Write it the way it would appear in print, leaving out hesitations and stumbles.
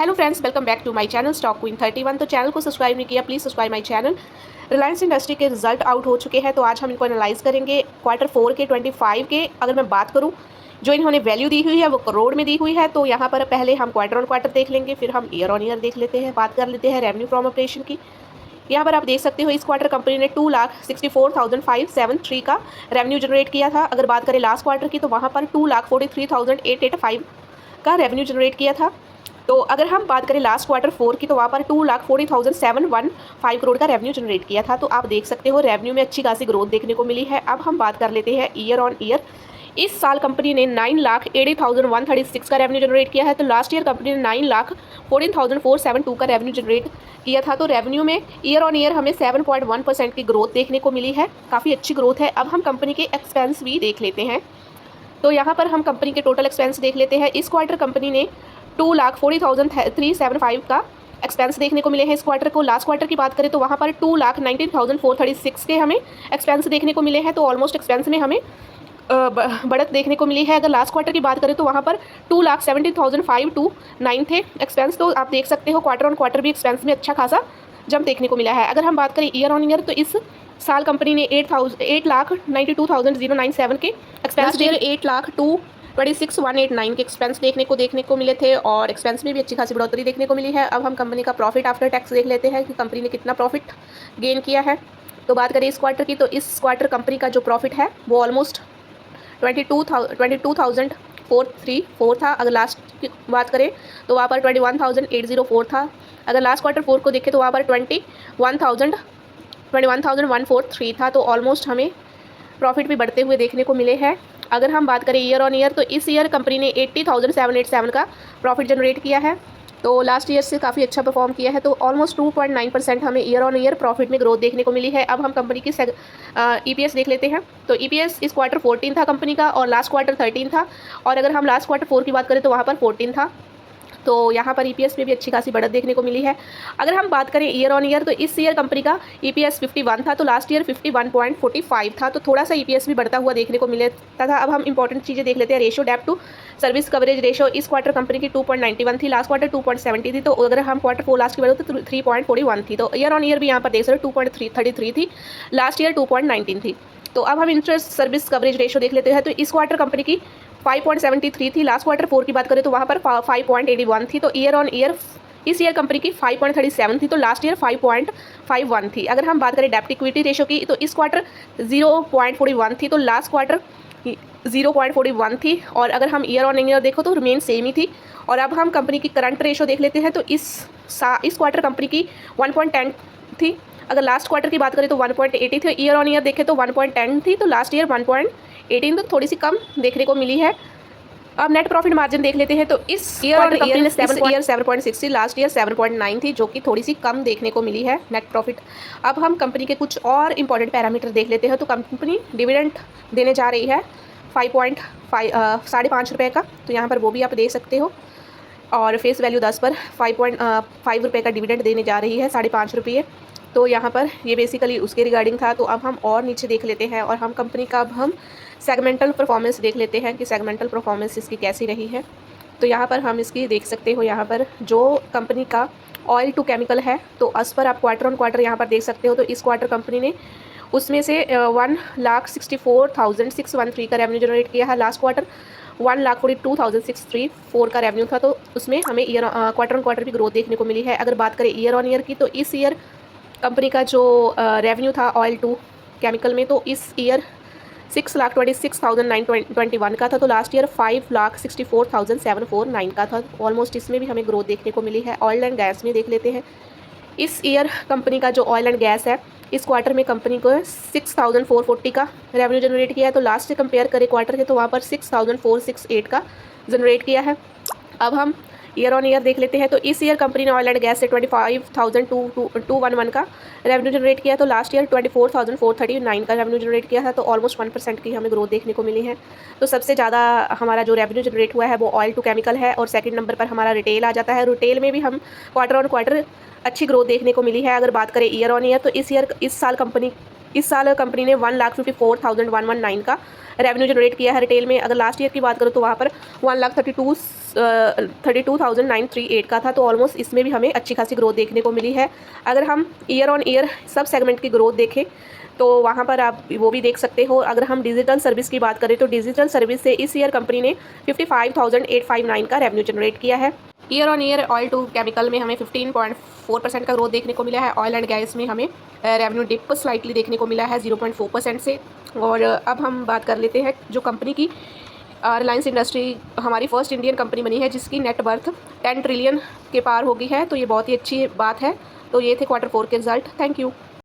Hello friends, welcome back to my channel stock queen 31। तो channel को subscribe नहीं किया, please subscribe my channel. Reliance industry के result out हो चुके हैं, तो आज हम इनको एनालाइज करेंगे। क्वार्टर 4 के 25 के अगर मैं बात करूं, जो इन्होंने वैल्यू दी हुई है वो करोड़ में दी हुई है। तो यहाँ पर पहले हम क्वार्टर ऑन क्वार्टर देख लेंगे, फिर हम ईयर ऑन ईयर देख लेते हैं। बात कर लेते हैं रेवेन्यू फ्रॉम ऑपरेशन की। यहाँ पर आप देख सकते हो इस क्वार्टर कंपनी ने 2,64,573 का रेवेन्यू जनरेट किया था। अगर बात करें लास्ट क्वार्टर की, तो वहाँ पर 2,43,885 का रेवेन्यू जनरेट किया था। तो अगर हम बात करें लास्ट क्वार्टर 4 की, तो वहाँ पर 2,40,715 करोड़ का रेवेन्यू जनरेट किया था। तो आप देख सकते हो रेवेन्यू में अच्छी खासी ग्रोथ देखने को मिली है। अब हम बात कर लेते हैं ईयर ऑन ईयर। इस साल कंपनी ने 9,80,136 का रेवेन्यू जनरेट किया है। तो लास्ट ईयर कंपनी ने 9,14,472 का रेवेन्यू जनरेट किया था। तो रेवेन्यू में ईयर ऑन ईयर हमें 7.1% की ग्रोथ देखने को मिली है, काफ़ी अच्छी ग्रोथ है। अब हम कंपनी के एक्सपेंस भी देख लेते हैं। तो यहाँ पर हम कंपनी के टोटल एक्सपेंस देख लेते हैं। इस क्वार्टर कंपनी ने 2,40,375 का एक्सपेंस देखने को मिले हैं इस क्वार्टर को। लास्ट क्वार्टर की बात करें तो वहाँ पर 2,19,436 के हमें एक्सपेंस देखने को मिले हैं। तो ऑलमोस्ट एक्सपेंस में हमें बढ़त देखने को मिली है। अगर लास्ट क्वार्टर की बात करें तो वहाँ पर 2,70,529 थे एक्सपेंस। तो आप देख सकते हो क्वार्टर ऑन क्वार्टर भी एक्सपेंस में अच्छा खासा जंप देखने को मिला है। अगर हम बात करें ईयर ऑन ईयर, तो इस साल कंपनी ने 8,92,097 के एक्सपेंस 8,26,189 के एक्सपेंस देखने को मिले थे, और एक्सपेंस में भी अच्छी खासी बढ़ोतरी देखने को मिली है। अब हम कंपनी का प्रॉफिट आफ्टर टैक्स देख लेते हैं कि कंपनी ने कितना प्रॉफिट गेन किया है। तो बात करें इस क्वार्टर की, तो इस क्वार्टर कंपनी का जो प्रॉफिट है वो ऑलमोस्ट 22,434 था। अगर लास्ट की बात करें तो वहाँ पर 21,804 था। अगर लास्ट क्वार्टर 4 को देखें तो वहाँ पर 21,143 था। तो ऑलमोस्ट हमें प्रॉफिट भी बढ़ते हुए देखने को मिले हैं। अगर हम बात करें ईयर ऑन ईयर, तो इस ईयर कंपनी ने 80,787 का प्रॉफिट जनरेट किया है। तो लास्ट ईयर से काफ़ी अच्छा परफॉर्म किया है। तो ऑलमोस्ट 2.9% हमें ईयर ऑन ईयर प्रॉफिट में ग्रोथ देखने को मिली है। अब हम कंपनी की EPS देख लेते हैं। तो EPS इस क्वार्टर 14 था कंपनी का, और लास्ट क्वार्टर 13 था। और अगर हम लास्ट क्वार्टर 4 की बात करें तो वहाँ पर 14 था। तो यहाँ पर EPS में भी अच्छी खासी बढ़त देखने को मिली है। अगर हम बात करें ईयर ऑन ईयर, तो इस ईयर कंपनी का EPS 51 था। तो लास्ट ईयर 51.45 था। तो थोड़ा सा EPS भी बढ़ता हुआ देखने को मिले था। अब हम इंपॉर्टेंट चीज़ें देख लेते हैं। रेशो डेब्ट टू सर्विस कवरेज रेशो इस क्वार्टर कंपनी की 2.91 थी, लास्ट क्वार्टर 2.70 थी। तो अगर हम क्वार्टर 4 लास्ट की बात तो 3.41 थी। तो ईयर ऑन ईयर भी यहाँ पर देख सकते 2.33 थी, लास्ट ईयर 2.19 थी। तो अब हम इंटरेस्ट सर्विस कवरेज रेशो देख लेते हैं। तो इस क्वार्टर कंपनी की 5.73 थी, लास्ट क्वार्टर 4 की बात करें तो वहाँ पर 5.81 थी। तो ईयर ऑन ईयर इस ईयर कंपनी की 5.37 थी, तो लास्ट ईयर 5.51 थी। अगर हम बात करें डेब्ट इक्विटी रेशो की, तो इस क्वार्टर 0.41 थी, तो लास्ट क्वार्टर 0.41 थी। और अगर हम ईयर ऑन ईयर देखो तो रिमेन सेम ही थी। और अब हम कंपनी की करंट रेशो देख लेते हैं। तो इस क्वार्टर कंपनी की 1.10 थी। अगर लास्ट क्वार्टर की बात करें तो 1.80 थी। ईयर ऑन ईयर देखें तो 1.10 थी, तो लास्ट ईयर 1.18, तो थोड़ी सी कम देखने को मिली है। अब नेट प्रॉफिट मार्जिन देख लेते हैं। तो इस year on year 7.60, last year 7.9 थी, जो कि थोड़ी सी कम देखने को मिली है नेट प्रॉफिट। अब हम कंपनी के कुछ और इंपॉर्टेंट पैरामीटर देख लेते हैं। तो कंपनी डिविडेंड देने जा रही है 5.5 रुपये का। तो यहाँ पर वो भी आप देख सकते हो। और फेस वैल्यू 10 पर 5.5 रुपये का डिविडेंड देने जा रही है, 5.5 रुपये। तो यहाँ पर ये बेसिकली उसके रिगार्डिंग था। तो अब हम और नीचे देख लेते हैं, और हम कंपनी का अब हम सेगमेंटल परफॉर्मेंस देख लेते हैं कि सेगमेंटल परफॉर्मेंस इसकी कैसी रही है। तो यहाँ पर हम इसकी देख सकते हो, यहाँ पर जो कंपनी का ऑयल टू केमिकल है, तो उस पर आप क्वार्टर ऑन क्वार्टर यहाँ पर देख सकते हो। तो इस क्वार्टर कंपनी ने उसमें से 1,64,613 का रेवेन्यू जनरेट किया है। लास्ट क्वार्टर 1,42,634 का रेवेन्यू था। तो उसमें हमें क्वार्टर ऑन क्वार्टर भी ग्रोथ देखने को मिली है। अगर बात करें ईयर ऑन ईयर की, तो इस ईयर कंपनी का जो रेवेन्यू था ऑयल टू केमिकल में, तो इस ईयर 6,26,921 का था। तो लास्ट ईयर 5,64,749 का था। ऑलमोस्ट इसमें भी हमें ग्रोथ देखने को मिली है। ऑयल एंड गैस में देख लेते हैं। इस ईयर कंपनी का जो ऑयल एंड गैस है, इस क्वार्टर में कंपनी को 6,440 का रेवेन्यू जनरेट किया है। तो लास्ट से कंपेयर करें क्वार्टर के, तो वहाँ पर 6,468 का जनरेट किया है। अब हम ईयर ऑन ईयर देख लेते हैं। तो इस ईयर कंपनी ने ऑयल एंड गैस से 25,211 का रेवेन्यू जनरेट किया। तो लास्ट ईयर 24,439 का रेवेन्यू जनरेट किया था। तो ऑलमोस्ट 1% की हमें ग्रोथ देखने को मिली है। तो सबसे ज़्यादा हमारा जो रेवेन्यू जनरेट हुआ है वो ऑयल टू केमिकल है, और सेकंड नंबर पर हमारा रिटेल आ जाता है। रिटेल में भी हम क्वार्टर ऑन क्वार्टर अच्छी ग्रोथ देखने को मिली है। अगर बात करें ईयर ऑन ईयर, तो इस साल कंपनी इस साल कंपनी ने 1,54,119 का रेवेन्यू जनरेट किया है रिटेल में। अगर लास्ट ईयर की बात करूँ तो वहाँ पर 1,32,938 का था, तो ऑलमोस्ट इसमें भी हमें अच्छी खासी ग्रोथ देखने को मिली है। अगर हम ईयर ऑन ईयर सब सेगमेंट की ग्रोथ देखें तो वहाँ पर आप वो भी देख सकते हो। अगर हम डिजिटल सर्विस की बात करें तो डिजिटल सर्विस से इस ईयर कंपनी ने 55,859 का रेवेन्यू जनरेट किया है। Year on year oil to chemical में हमें 15.4% का ग्रोथ देखने को मिला है। ऑयल एंड गैस में हमें रेवेन्यू डिप स्लाइटली देखने को मिला है 0.4% से। और अब हम बात कर लेते हैं जो कंपनी की रिलायंस इंडस्ट्री हमारी फर्स्ट इंडियन कंपनी बनी है जिसकी नेट वर्थ 10 ट्रिलियन के पार हो गई है, तो ये बहुत ही अच्छी बात है। तो ये थे Q4 के रिजल्ट। Thank you.